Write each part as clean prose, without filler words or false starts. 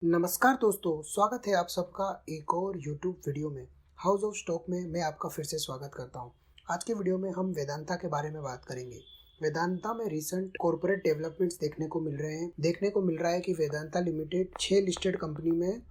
नमस्कार दोस्तों, स्वागत है आप सबका एक और YouTube वीडियो में। हाउस ऑफ स्टॉक में मैं आपका फिर से स्वागत करता हूं। आज के वीडियो में हम वेदांता के बारे में बात करेंगे। वेदांता में रिसेंट कॉर्पोरेट डेवलपमेंट्स देखने को मिल रहे हैं। देखने को मिल रहा है कि वेदांता लिमिटेड 6 लिस्टेड कंपनी में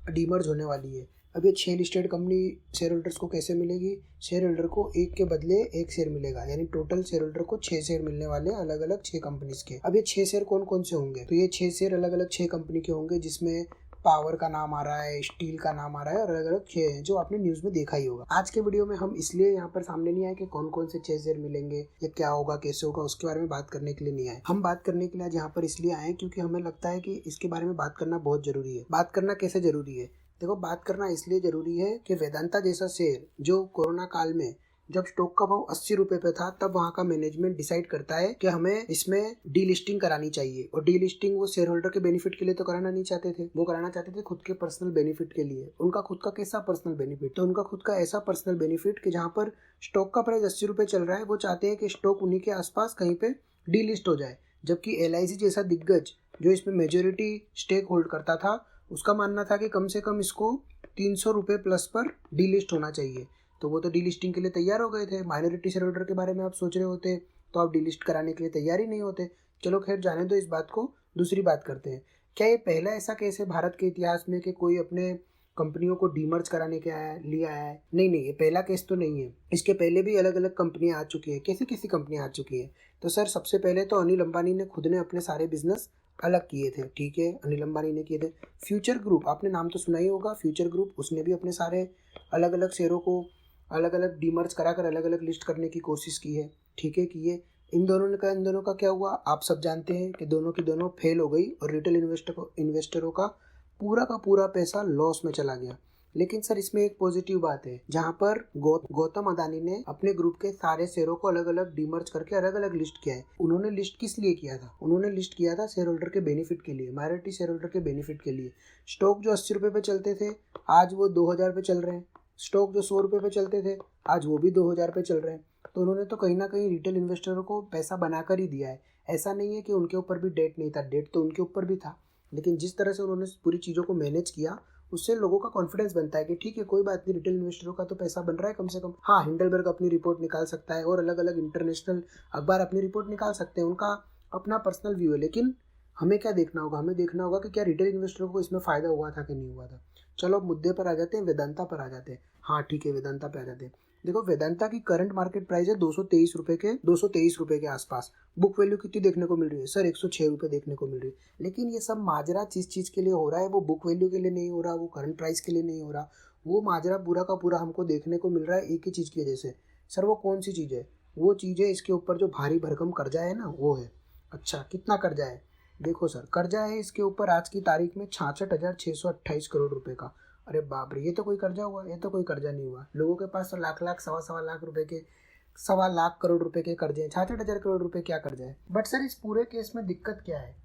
डीमर्ज होने वाली है। अब ये 6 लिस्टेड कंपनी शेयर होल्डर्स को कैसे मिलेगी? शेयर होल्डर को एक के बदले एक शेयर मिलेगा, यानी टोटल शेयर होल्डर को 6 शेयर मिलने वाले अलग अलग 6 कंपनीज के। अब ये 6 शेयर कौन कौन से होंगे? तो ये 6 शेयर अलग अलग 6 कंपनी के होंगे, जिसमें पावर का नाम आ रहा है, स्टील का नाम आ रहा है और अलग अलग शेयर हैं जो आपने न्यूज में देखा ही होगा। आज के वीडियो में हम इसलिए यहाँ पर सामने नहीं आए कि कौन कौन से 6 शेयर मिलेंगे या क्या होगा, कैसे होगा, उसके बारे में बात करने के लिए नहीं आए। हम बात करने के लिए आज यहाँ पर इसलिए आए क्योंकि हमें लगता है कि इसके बारे में बात करना बहुत जरूरी है। बात करना कैसे जरूरी है? देखो, बात करना इसलिए जरूरी है कि वेदांता जैसा शेयर जो कोरोना काल में जब स्टॉक का भाव 80 रुपए पे था, तब वहाँ का मैनेजमेंट डिसाइड करता है कि हमें इसमें डीलिस्टिंग करानी चाहिए। और डीलिस्टिंग वो शेयर होल्डर के बेनिफिट के लिए तो कराना नहीं चाहते थे, वो कराना चाहते थे खुद के पर्सनल बेनिफिट के लिए। उनका खुद का कैसा पर्सनल बेनिफिट? तो उनका खुद का ऐसा पर्सनल बेनिफिट कि जहाँ पर स्टॉक का प्राइस 80 रुपए चल रहा है, वो चाहते हैं कि स्टॉक उन्हीं के आसपास कहीं पे डीलिस्ट हो जाए। जबकि LIC जैसा दिग्गज जो इसमें मेजोरिटी स्टेक होल्ड करता था, उसका मानना था कि कम से कम इसको 300 रुपए प्लस पर डीलिस्ट होना चाहिए। तो वो तो डीलिस्टिंग के लिए तैयार हो गए थे। माइनॉरिटी शेयर होल्डर के बारे में आप सोच रहे होते तो आप डीलिस्ट कराने के लिए तैयार ही नहीं होते। चलो खैर, जाने दो इस बात को, दूसरी बात करते हैं। क्या ये पहला ऐसा केस है भारत के इतिहास में कि कोई अपने कंपनियों को डीमर्ज कराने के लिए आया है? नहीं, ये पहला केस तो नहीं है। इसके पहले भी अलग अलग कंपनियां आ चुकी है। कैसी कैसी कंपनियां आ चुकी है? तो सर, सबसे पहले तो अनिल अंबानी ने खुद ने अपने सारे बिजनेस अलग किए थे। ठीक है, अनिल अंबानी ने किए थे। फ्यूचर ग्रुप, आपने नाम तो सुना ही होगा, फ्यूचर ग्रुप, उसने भी अपने सारे अलग अलग शेयरों को अलग अलग डीमर्ज कराकर अलग अलग लिस्ट करने की कोशिश की है। ठीक है, की है। इन दोनों का क्या हुआ आप सब जानते हैं कि दोनों की दोनों फेल हो गई और रिटेल इन्वेस्टरों का पूरा पैसा लॉस में चला गया। लेकिन सर, इसमें एक पॉजिटिव बात है, जहां पर गौतम अदानी ने अपने ग्रुप के सारे शेयरों को अलग अलग डीमर्ज करके अलग अलग लिस्ट किया है। उन्होंने लिस्ट किस लिए किया था? उन्होंने लिस्ट किया था शेयर होल्डर के बेनिफिट के लिए, माइनॉरिटी शेयर होल्डर के बेनिफिट के लिए। स्टॉक जो 80 रुपए पे चलते थे, आज वो 2000 पे चल रहे हैं। स्टॉक जो 100 रुपए पे चलते थे, आज वो भी 2000 पे चल रहे हैं। तो उन्होंने तो कहीं ना कहीं रिटेल इन्वेस्टरों को पैसा बनाकर ही दिया है। ऐसा नहीं है कि उनके ऊपर भी डेट नहीं था, डेट तो उनके ऊपर भी था। लेकिन जिस तरह से उन्होंने पूरी चीज़ों को मैनेज किया, उससे लोगों का कॉन्फिडेंस बनता है कि ठीक है, कोई बात नहीं, रिटेल इन्वेस्टरों का तो पैसा बन रहा है कम से कम। हाँ, हिंडलबर्ग अपनी रिपोर्ट निकाल सकता है और अलग अलग इंटरनेशनल अखबार अपनी रिपोर्ट निकाल सकते हैं, उनका अपना पर्सनल व्यू है। लेकिन हमें क्या देखना होगा? हमें देखना होगा कि क्या रिटेल इन्वेस्टरों को इसमें फ़ायदा हुआ था कि नहीं हुआ था। चलो अब मुद्दे पर आ जाते हैं, वेदांता पर आ जाते हैं। हाँ ठीक है, वेदांता पे आ जाते हैं। देखो, वेदांता की करंट मार्केट प्राइस है 223 रुपए के आसपास। बुक वैल्यू कितनी देखने को मिल रही है? सर 106 रुपए देखने को मिल रही है। लेकिन ये सब माजरा जिस चीज़ के लिए हो रहा है, वो बुक वैल्यू के लिए नहीं हो रहा, वो करंट प्राइस के लिए नहीं हो रहा। वो माजरा पूरा का पूरा हमको देखने को मिल रहा है एक ही चीज़ की वजह से। सर वो कौन सी चीज़ है? वो चीज़ है इसके ऊपर जो भारी भरकम कर्जा है ना, वो है। अच्छा, कितना कर्जा है? देखो सर, कर्जा है इसके ऊपर आज की तारीख में 66,628 करोड़ रुपए का। अरे बाप रे, ये तो कोई कर्जा हुआ? ये तो कोई कर्जा नहीं हुआ। लोगों के पास तो लाख सवा लाख रुपए के, 1.25 करोड़ रुपए के कर्जे हैं। 66,000 करोड़ रुपए क्या कर्जा है? बट सर, इस पूरे केस में दिक्कत क्या है?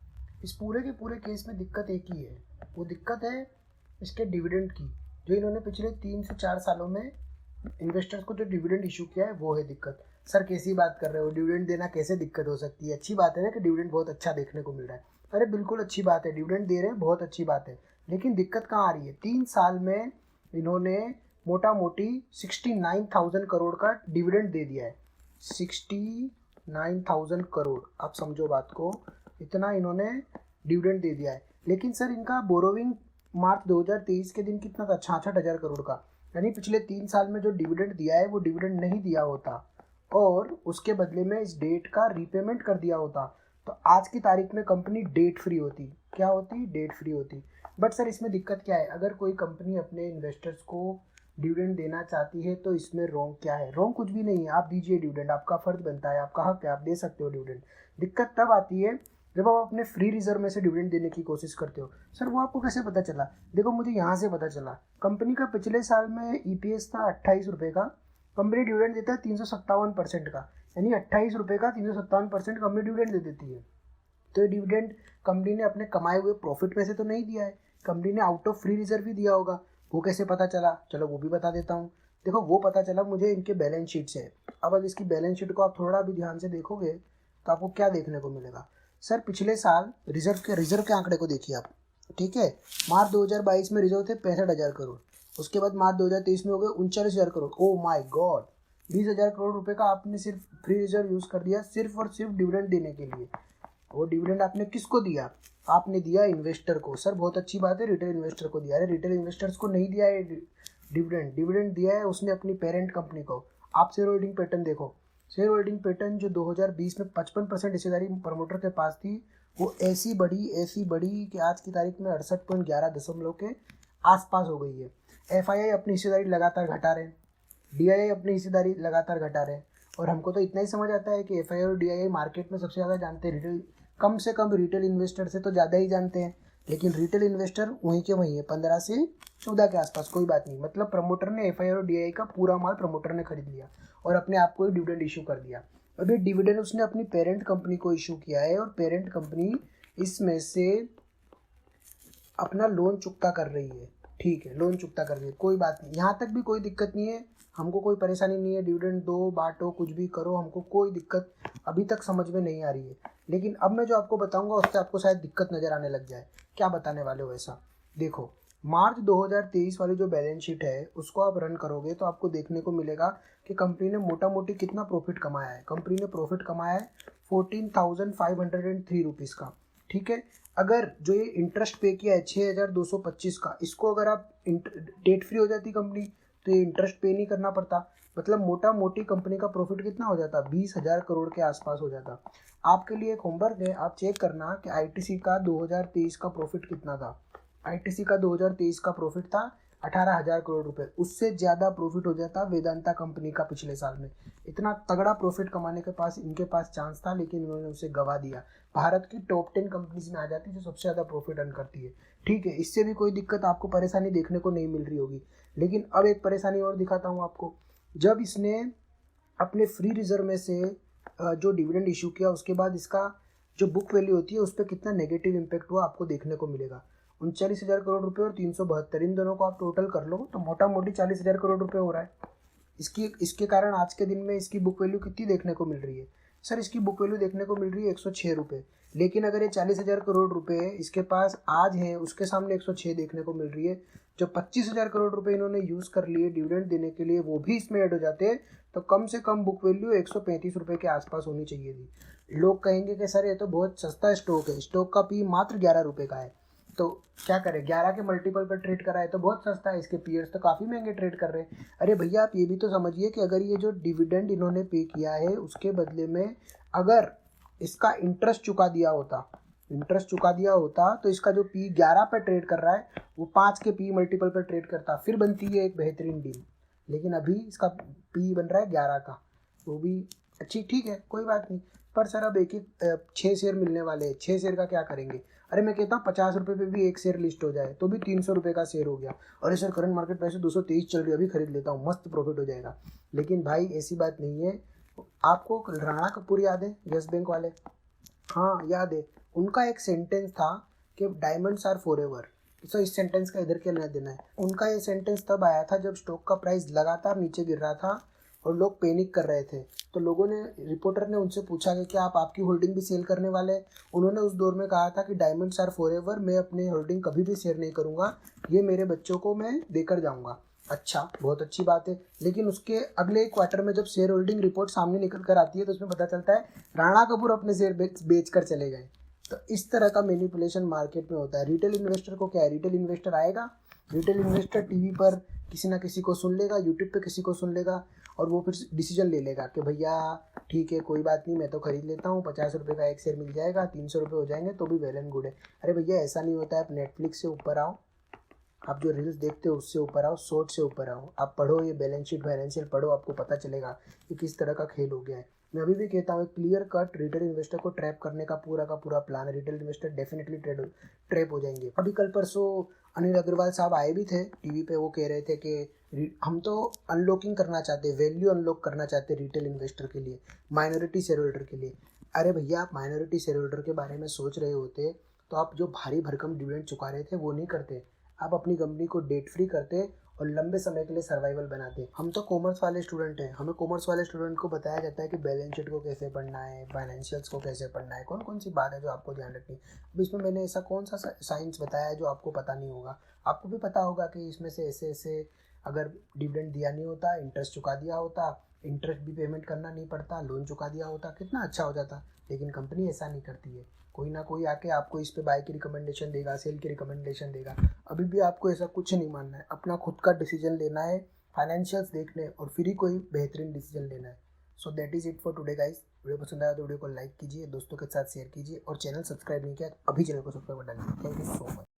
इस पूरे के पूरे केस में दिक्कत एक ही है। वो दिक्कत है इसके डिविडेंड की, जो इन्होंने पिछले 3 से 4 सालों में इन्वेस्टर्स को जो डिविडेंड इशू किया है, वो है दिक्कत। सर कैसी बात कर रहे हो? डिविडेंड देना कैसे दिक्कत हो सकती है? अच्छी बात है ना कि डिविडेंड बहुत अच्छा देखने को मिल रहा है। अरे बिल्कुल अच्छी बात है, डिविडेंड दे रहे हैं, बहुत अच्छी बात है। लेकिन दिक्कत कहाँ आ रही है? 3 साल में इन्होंने मोटा मोटी 69,000 करोड़ का डिविडेंड दे दिया है। 69,000 करोड़, आप समझो बात को, इतना इन्होंने डिविडेंड दे दिया है। लेकिन सर, इनका बोरोविंग मार्च 2023 के दिन कितना था? 66,000 करोड़ का। यानी पिछले 3 साल में जो डिविडेंड दिया है, वो डिविडेंड नहीं दिया होता और उसके बदले में इस डेट का रीपेमेंट कर दिया होता, तो आज की तारीख में कंपनी डेट फ्री होती। क्या होती? डेट फ्री होती। बट सर, इसमें दिक्कत क्या है? अगर कोई कंपनी अपने इन्वेस्टर्स को डिविडेंड देना चाहती है तो इसमें रॉन्ग क्या है? रॉन्ग कुछ भी नहीं है, आप दीजिए डिविडेंड, आपका फर्ज बनता है, आपका हक है, आप दे सकते हो डिविडेंड। दिक्कत तब आती है जब आप अपने फ्री रिजर्व में से डिविडेंड देने की कोशिश करते हो। सर वो आपको कैसे पता चला? देखो, मुझे यहाँ से पता चला। कंपनी का पिछले साल में EPS था 28 रुपये का। कंपनी डिविडेंड देता है 357% का, यानी 28 रुपये का 357% कंपनी डिविडेंड दे देती है। तो ये डिविडेंड कंपनी ने अपने कमाए हुए प्रॉफिट में से तो नहीं दिया है, कंपनी ने आउट ऑफ फ्री रिजर्व ही दिया होगा। वो कैसे पता चला? चलो वो भी बता देता हूँ। देखो, वो पता चला मुझे इनके बैलेंस शीट से। अब इसकी बैलेंस शीट को आप थोड़ा भी ध्यान से देखोगे तो आपको क्या देखने को मिलेगा? सर पिछले साल रिजर्व के आंकड़े को देखिए आप। ठीक है। मार्च 2022 में रिजर्व थे 65,000 करोड़, उसके बाद मार्च 2023 में हो गए 39,000 crore. Oh my God, 20,000 crore रुपए का आपने सिर्फ फ्री रिजर्व यूज कर दिया सिर्फ और सिर्फ डिविडेंड देने के लिए। वो डिविडेंड आपने किसको दिया? आपने दिया इन्वेस्टर को। सर बहुत अच्छी बात है, रिटेल इन्वेस्टर को दिया। अरे रिटेल इन्वेस्टर्स को नहीं दिया है डिविडेंड, डिविडेंड दिया है उसने अपनी पेरेंट कंपनी को। आप शेयर होल्डिंग पैटर्न देखो, शेयर होल्डिंग पैटर्न जो 2020 में 55% हिस्सेदारी प्रमोटर के पास थी, वो ऐसी बढ़ी कि आज की तारीख में 68.11 के आसपास हो गई है। एफआईआई अपनी हिस्सेदारी लगातार घटा रहे हैं, डीआईआई अपनी हिस्सेदारी लगातार घटा रहे हैं। और हमको तो इतना ही समझ आता है कि एफआईआई और डीआईआई मार्केट में सबसे ज़्यादा जानते हैं, रिटेल कम से कम रिटेल इन्वेस्टर से तो ज़्यादा ही जानते हैं। लेकिन रिटेल इन्वेस्टर वहीं के वहीं है, 15 से 14 के आसपास, कोई बात नहीं। मतलब प्रमोटर ने एफआईआई और डीआईआई का पूरा माल प्रमोटर ने खरीद लिया और अपने आप को ही डिविडेंड इशू कर दिया। अभी डिविडेंड उसने अपनी पेरेंट कंपनी को इशू किया है और पेरेंट कंपनी इसमें से अपना लोन चुकता कर रही है। ठीक है, लोन चुकता कर रही है, कोई बात नहीं, यहाँ तक भी कोई दिक्कत नहीं है, हमको कोई परेशानी नहीं है। डिविडेंड दो, बांटो, कुछ भी करो, हमको कोई दिक्कत अभी तक समझ में नहीं आ रही है। लेकिन अब मैं जो आपको बताऊंगा उससे आपको शायद दिक्कत नज़र आने लग जाए। क्या बताने वाले हो ऐसा? देखो, मार्च 2023 वाली जो बैलेंस शीट है उसको आप रन करोगे तो आपको देखने को मिलेगा कि कंपनी ने मोटा मोटी कितना प्रॉफिट कमाया है। कंपनी ने प्रॉफिट कमाया है 14,503 रुपीज़ का। ठीक है, अगर जो ये इंटरेस्ट पे किया है 6,225 का, इसको अगर आप डेट फ्री हो जाती कंपनी तो ये इंटरेस्ट पे नहीं करना पड़ता। मतलब मोटा मोटी कंपनी का प्रॉफिट कितना हो जाता? 20,000 करोड़ के आसपास हो जाता। आपके लिए एक होमवर्क है, आप चेक करना कि आईटीसी का 2023 का प्रॉफिट कितना था। आईटीसी का 2023 का प्रॉफिट था 18,000 करोड़ रुपए। उससे ज़्यादा प्रॉफिट हो जाता वेदांता कंपनी का पिछले साल में। इतना तगड़ा प्रॉफिट कमाने के पास इनके पास चांस था, लेकिन इन्होंने उसे गवा दिया। भारत की टॉप 10 कंपनीज में आ जाती है जो सबसे ज़्यादा प्रॉफिट अर्न करती है। ठीक है, इससे भी कोई दिक्कत आपको परेशानी देखने को नहीं मिल रही होगी। लेकिन अब एक परेशानी और दिखाता हूँ आपको। जब इसने अपने फ्री रिजर्व में से जो डिविडेंड इशू किया, उसके बाद इसका जो बुक वैल्यू होती है उस पर कितना नेगेटिव इम्पैक्ट हुआ आपको देखने को मिलेगा। 39,000 करोड़ रुपए और 372, इन दोनों को आप टोटल कर लो तो मोटा मोटी 40,000 करोड़ रुपए हो रहा है। इसके कारण आज के दिन में इसकी बुक वैल्यू कितनी देखने को मिल रही है? सर इसकी बुक वैल्यू देखने को मिल रही है 106 रुपये। लेकिन अगर ये 40,000 करोड़ रुपए इसके पास आज है, उसके सामने 106 देखने को मिल रही है। जो 25,000 करोड़ रुपए इन्होंने यूज़ कर लिए डिविडेंड देने के लिए, वो भी इसमें ऐड हो जाते तो कम से कम बुक वैल्यू 135 रुपये के आसपास होनी चाहिए थी। लोग कहेंगे कि सर ये तो बहुत सस्ता स्टॉक है, स्टॉक का पी मात्र 11 रुपये का है, तो क्या करें? 11 के मल्टीपल पर ट्रेड करा है तो बहुत सस्ता है, इसके पीयर्स तो काफ़ी महंगे ट्रेड कर रहे हैं। अरे भैया आप ये भी तो समझिए कि अगर ये जो डिविडेंड इन्होंने पे किया है उसके बदले में अगर इसका इंटरेस्ट चुका दिया होता तो इसका जो पी 11 पर ट्रेड कर रहा है वो 5 के पी मल्टीपल पर ट्रेड करता, फिर बनती है एक बेहतरीन डील। लेकिन अभी इसका पी बन रहा है 11 का, वो भी अच्छी, ठीक है कोई बात नहीं। पर सर अब एक 6 शेयर मिलने वाले हैं, 6 शेयर का क्या करेंगे? अरे मैं कहता हूँ 50 रुपये पे भी एक शेयर लिस्ट हो जाए तो भी 300 रुपये का शेयर हो गया। अरे सर करंट मार्केट प्राइस 223 चल रही है, अभी खरीद लेता हूँ, मस्त प्रॉफिट हो जाएगा। लेकिन भाई ऐसी बात नहीं है। आपको राणा कपूर याद है, यस बैंक वाले? हाँ याद है। उनका एक सेंटेंस था कि डायमंड्स आर फॉरएवर। तो इस सेंटेंस का इधर क्या लेना देना है? उनका ये सेंटेंस तब आया था जब स्टॉक का प्राइस लगातार नीचे गिर रहा था और लोग पैनिक कर रहे थे। तो लोगों ने, रिपोर्टर ने उनसे पूछा कि क्या आप आपकी होल्डिंग भी सेल करने वाले हैं? उन्होंने उस दौर में कहा था कि डायमंड्स आर फॉरएवर, मैं अपनी होल्डिंग कभी भी शेयर नहीं करूंगा, ये मेरे बच्चों को मैं देकर जाऊंगा। अच्छा, बहुत अच्छी बात है। लेकिन उसके अगले क्वार्टर में जब शेयर होल्डिंग रिपोर्ट सामने निकल कर आती है तो उसमें पता चलता है राणा कपूर अपने शेयर बेच कर चले गए। तो इस तरह का मैनिपुलेशन मार्केट में होता है। रिटेल इन्वेस्टर को क्या है? रिटेल इन्वेस्टर आएगा, रिटेल इन्वेस्टर टीवी पर किसी ना किसी को सुन लेगा, यूट्यूब पे किसी को सुन लेगा और वो फिर डिसीजन ले लेगा कि भैया ठीक है कोई बात नहीं, मैं तो खरीद लेता हूँ, 50 रुपये का एक शेयर मिल जाएगा, 300 रुपये हो जाएंगे तो भी वेल एंड गुड है। अरे भैया ऐसा नहीं होता है। आप नेटफ्लिक्स से ऊपर आओ, आप जो रील्स देखते हो उससे ऊपर आओ, शॉर्ट से ऊपर आओ, आप पढ़ो ये बैलेंस शीट फाइनेंशियल पढ़ो, आपको पता चलेगा कि किस तरह का खेल हो गया है। मैं अभी भी कहता हूँ क्लियर कट रिटेल इन्वेस्टर को ट्रैप करने का पूरा प्लान है। रिटेल इन्वेस्टर डेफिनेटली ट्रैप हो जाएंगे। अभी कल परसों अनिल अग्रवाल साहब आए भी थे टीवी पे, वो कह रहे थे कि हम तो अनलॉकिंग करना चाहते हैं, वैल्यू अनलॉक करना चाहते हैं रिटेल इन्वेस्टर के लिए, माइनॉरिटी शेयर होल्डर के लिए। अरे भैया आप माइनॉरिटी शेयर होल्डर के बारे में सोच रहे होते तो आप जो भारी भरकम डिविडेंड चुका रहे थे वो नहीं करते। आप अपनी कंपनी को डेट फ्री करते और लंबे समय के लिए सर्वाइवल बनाते। हम तो कॉमर्स वाले स्टूडेंट हैं, हमें कॉमर्स वाले स्टूडेंट को बताया जाता है कि बैलेंस शीट को कैसे पढ़ना है, फाइनेंशियल्स को कैसे पढ़ना है, कौन कौन सी बात है जो आपको ध्यान रखनी है। अब इसमें मैंने ऐसा कौन सा साइंस बताया है जो आपको पता नहीं होगा। आपको भी पता होगा कि इसमें से ऐसे ऐसे अगर डिविडेंड दिया नहीं होता, इंटरेस्ट चुका दिया होता, इंटरेस्ट भी पेमेंट करना नहीं पड़ता, लोन चुका दिया होता, कितना अच्छा हो जाता। लेकिन कंपनी ऐसा नहीं करती है। कोई ना कोई आके आपको इस पे बाय की रिकमेंडेशन देगा, सेल की रिकमेंडेशन देगा। अभी भी आपको ऐसा कुछ नहीं मानना है, अपना खुद का डिसीजन लेना है, फाइनेंशियल्स देखने और फिर ही कोई बेहतरीन डिसीजन लेना है। So that is it for today guys. Video पसंद आया तो वीडियो को लाइक कीजिए, दोस्तों के साथ शेयर कीजिए और चैनल सब्सक्राइब नहीं किया तो अभी चैनल को सब्सक्राइब कर डालिए। Thank you so much.